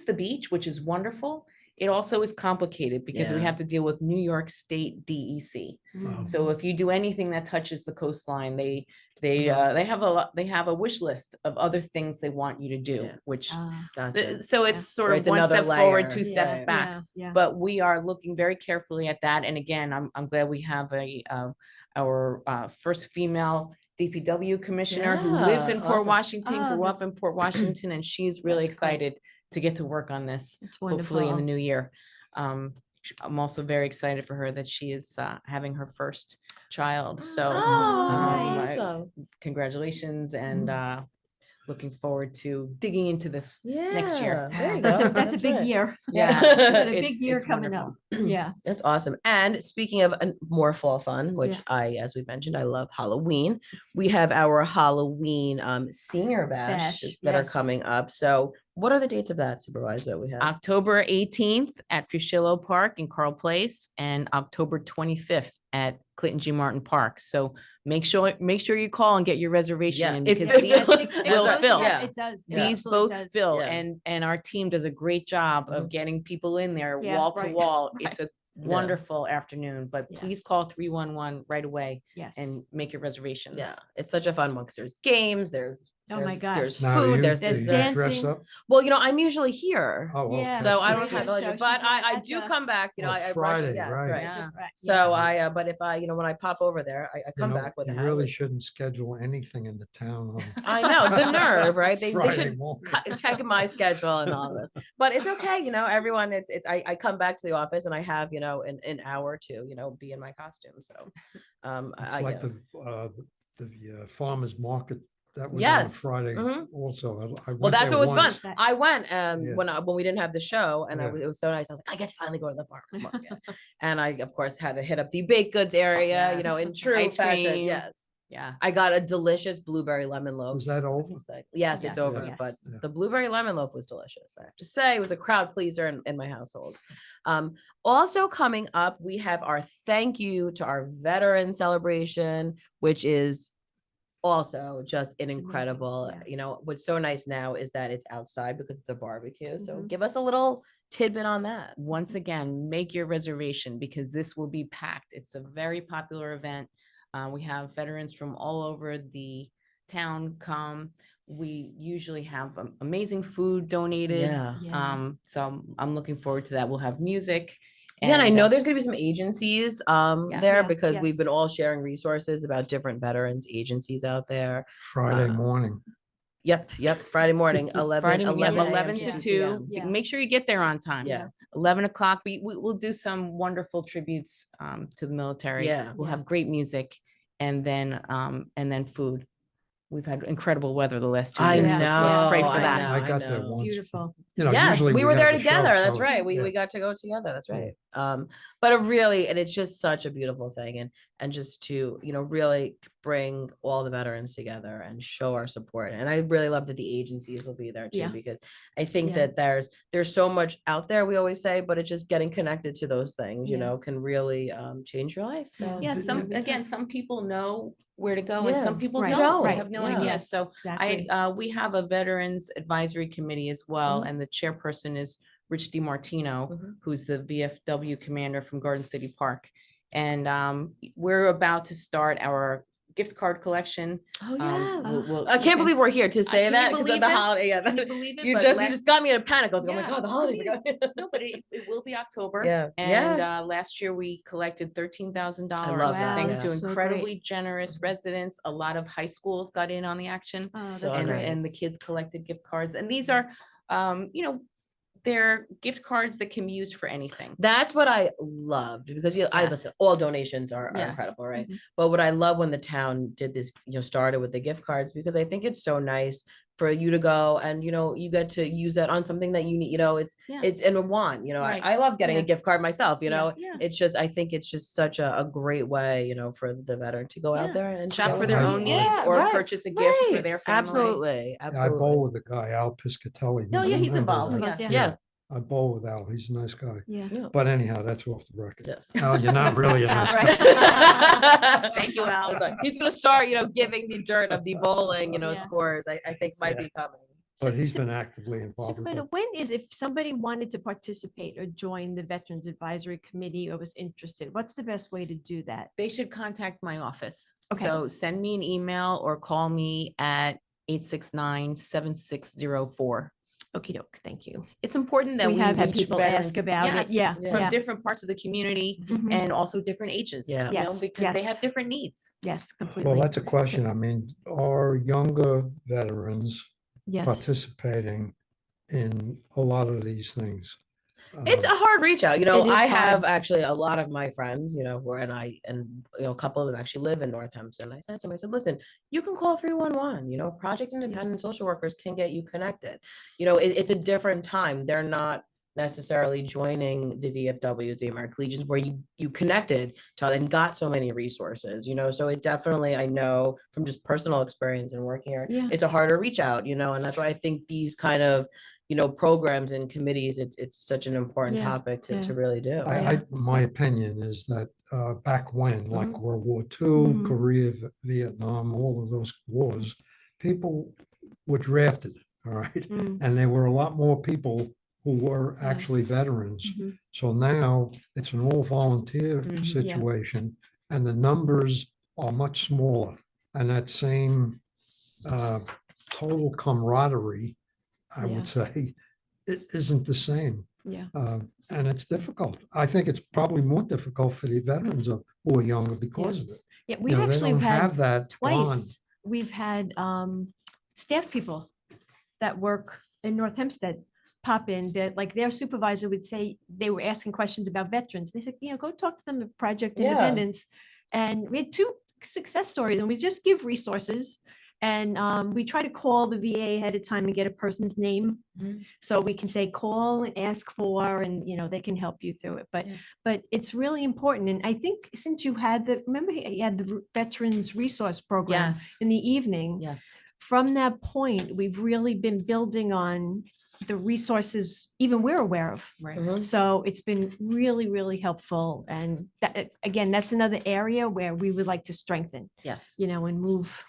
the beach, which is wonderful, it also is complicated because we Yeah. have to deal with New York State DEC. Oh. So if you do anything that touches the coastline, they have a wish list of other things they want you to do, Yeah. which Gotcha. so Yeah. it's sort Right, of it's one another step forward, layer. two steps Right. back. Yeah. But we are looking very carefully at that. And again, I'm glad we have our first female DPW commissioner who lives in Yeah, Port awesome. Washington, Oh, grew up that's- in Port Washington, and she's really That's great. excited to get to work on this, It's hopefully in the wonderful. new year. I'm also very excited for her that she is having her first child. So Oh, nice. awesome. congratulations, and looking forward to digging into this next year. Yeah, there you That's go. that's a big right. year. Yeah, It's a it's- big year it's coming up. wonderful. Yeah. That's awesome. And speaking of more fall fun, which Yeah. as we mentioned, I love Halloween. We have our Halloween senior Bash, bashes that are yes. coming up. So what are the dates of that, Supervisor, that we have? October 18th at Fushillo Park in Carl Place, and October 25th at Clinton G. Martin Park. So make sure you call and get your reservation Yeah, in, if- because if- these Yes, It will does, fill. yeah, it does. It These absolutely both does. fill, Yeah. and our team does a great job of Mhm. getting people in there Yeah, wall to right, wall. right. It's a wonderful afternoon, but Yeah. please call 311 right away Yes. and make your reservations. Yeah, it's such a fun one because there's games, Oh my gosh. there's Now, food, do there's there's you dessert. dress dancing. up? Well, I'm usually here. Oh, Yeah. okay. So I Yeah, don't have yeah, leisure, she's but not I at do the- come back, Oh, I Friday, yes, right. right. Yeah. So but if I, when I pop over there, I come back with a You hat. really shouldn't schedule anything in the town on I know, the nerve, right? They Friday should morning. check my schedule and all of it. But it's okay, everyone, I come back to the office and I have, an hour to, be in my costume. So It's I like get the farmer's market that was on Yes. Friday Mhm. also. I Well, went that's there what was fun. once. I went Yeah. when we didn't have the show, and Yeah. it was so nice. I was like, I get to finally go to the farmers market, and I of course had to hit up the baked goods area, Yes. in true Ice fashion. cream. Yes, Yeah. I got a delicious blueberry lemon loaf. Was that over? Yes, it's Yes, over, yes. but Yeah. the blueberry lemon loaf was delicious. I have to say, it was a crowd pleaser in my household. Also coming up, we have our thank you to our veteran celebration, which is also just an It's amazing, incredible, yeah. What's so nice now is that it's outside because it's a barbecue. So Mhm. give us a little tidbit on that. Once again, make your reservation because this will be packed. It's a very popular event. We have veterans from all over the town come. We usually have amazing food donated. Yeah. So I'm looking forward to that. We'll have music. Yeah, and I and, know there's gonna be some agencies there Yeah, because we've yes. been all sharing resources about different veterans agencies out there. Friday morning. Yep, Friday morning, 11 Friday, we have 11 11 a.m. to 2 2. p.m. Yeah. Make sure you get there on time. Yeah. 11 o'clock. We will do some wonderful tributes to the military. Yeah. We'll Yeah. have great music and then food. We've had incredible weather the last 2 I years. Yes, so let's pray know, for I that. know. I got there know. once. Beautiful. Yes, Usually we were there have a show, together. That's so, right. We yeah. got to go together. That's Yeah. right. But and it's just such a beautiful thing, and just to really bring all the veterans together and show our support. And I really love that the agencies will be there too, Yeah. because I think Yeah. that there's so much out there, we always say, but it's just getting connected to those things, Yeah. can really change your life. So Yeah, Yeah. some people know where to go and Yeah. some people Right, don't. They right. have no Yeah. idea. Yes, So exactly. we have a veterans advisory committee as well, Mhm. and the chairperson is Rich DiMartino, Mhm. who's the VFW commander from Garden City Park. And we're about to start our gift card collection. Oh yeah. We'll- I can't believe we're here to say Can that you because of believe the this? holiday. Yeah, Can you believe it? you But just got me in a panic. I was like, oh my Yeah. god, the holidays are coming. No, but it will be October. Yeah. And Yeah. last year we collected $13,000. I love that, Thanks yeah. to So great. incredibly generous residents. A lot of high schools got in on the action. Oh, So that's And, great. and the nice. kids collected gift cards. And these are, they're gift cards that can be used for anything. That's what I loved because I Yes. listen, all donations are Yes. incredible, right? Mhm. But what I love when the town did this, started with the gift cards, because I think it's so nice for you to go and you get to use that on something that you need, Yeah. it's in a want, Right. I love getting Yeah. a gift card myself, Yeah. it's just, I think it's just such a great way, for the veteran to go Yeah. out there and Shop show for their how own you- needs Yeah, or right, purchase a gift for right. their family. Absolutely. I Absolutely. bowl with the guy, Al Piscatelli. No, yeah, he's Remember involved. that? Yes. Yeah. I bowl with Al. He's a nice guy. Yeah. But anyhow, that's off the record. Yes. Al, you're not really a nice guy. Right. Thank you, Al. It's like, he's gonna start, giving the dirt of the bowling, Yeah. scores. I think might be coming. But he's been actively involved with Supervisor, it. when is, if somebody wanted to participate or join the Veterans Advisory Committee or was interested, what's the best way to do that? They should contact my office. Okay. So send me an email or call me at 869-7604. Okey doke, thank you. It's important that We we have had reach people ask veterans, about it. yes, Yeah, from yeah. different parts of the community Mhm. and also different ages. Yeah. Yes, Because they have yes. different needs. Yes, Well, completely. that's a question. I mean, are younger veterans Yes. participating in a lot of these things? It's a hard reach out. It is I hard. have actually a lot of my friends, who are, and a couple of them actually live in North Hempstead. I said to them, I said, listen, you can call 311, Project Independent social workers can get you connected. It's a different time. They're not necessarily joining the VFWs, the American Legions, where you connected to and got so many resources, so it definitely, I know from just personal experience and working here, Yeah. it's a harder reach out, and that's why I think these kind of programs and committees, it's such an important Yeah, topic to yeah. really do. My opinion is that back when, like World War II, Mhm. Korea, Vietnam, all of those wars, people were drafted, all right? Mm, And there were a lot more people who were Yeah. actually veterans. mhm. So now it's an all volunteer Mhm. Yeah. situation and the numbers are much smaller. And that same total camaraderie, I Yeah. would say, it isn't the same. Yeah. And it's difficult. I think it's probably more difficult for the veterans who are younger because of it. Yeah, we They actually don't have have that bond. twice, we've had staff people that work in North Hempstead pop in, that like their supervisor would say, they were asking questions about veterans. They said, go talk to them at Project Yeah. Independence. And we had 2 success stories, and we just give resources. And we try to call the VA ahead of time and get a person's name. Mhm. So we can say, call and ask for, and they can help you through it. Yeah. But it's really important. And I think since you had remember you had the Veterans Resource Program Yes. in the evening. Yes. From that point, we've really been building on the resources even we're aware of. Right. Mhm. So it's been really, really helpful. And that, again, that's another area where we would like to strengthen, Yes. and move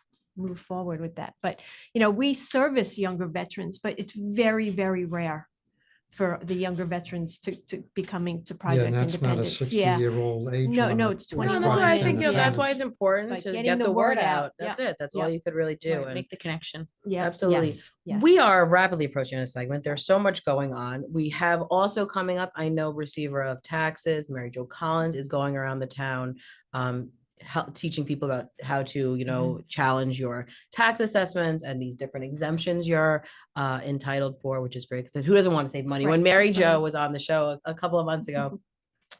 forward with that. But, we service younger veterans, but it's very, very rare for the younger veterans to be coming to Yeah, Project and that's not a Independence. Yeah. 60-year-old age. No, no, limit it's for 21. No, that's why I Yeah. think, Yeah. that's why it's important But to getting get the the word word out. out. That's Yeah. it. That's Yeah. all you could really do. Right, And make the connection. Yeah, Absolutely. yes, yes. we are rapidly approaching a segment. There's so much going on. We have also coming up, I know Receiver of Taxes, Mary Jo Collins, is going around the town, teaching people about how to, challenge your tax assessments and these different exemptions you're entitled for, which is great. Because who doesn't want to save money? When Right, Mary right. Jo was on the show a couple of months ago,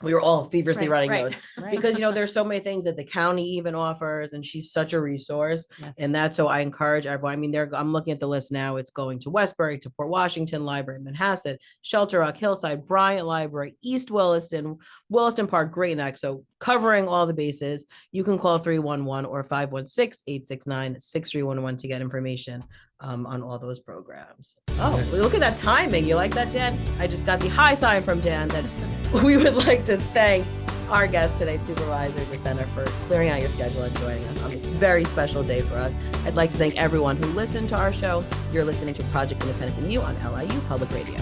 we were all feverishly Right, running right. those because there's so many things that the county even offers, and she's such a resource. Yes. And that's, so I encourage everyone. I mean, I'm looking at the list now. It's going to Westbury, to Port Washington Library, Manhasset, Shelter Rock, Hillside, Bryant Library, East Williston, Williston Park, Great Neck. So covering all the bases. You can call 311 or 516-869-6311 to get information on all those programs. Oh, look at that timing. You like that, Dan? I just got the high sign from Dan that we would like to thank our guest today, Supervisor DeSena, for clearing out your schedule and joining us on this very special day for us. I'd like to thank everyone who listened to our show. You're listening to Project Independence and You on LIU Public Radio.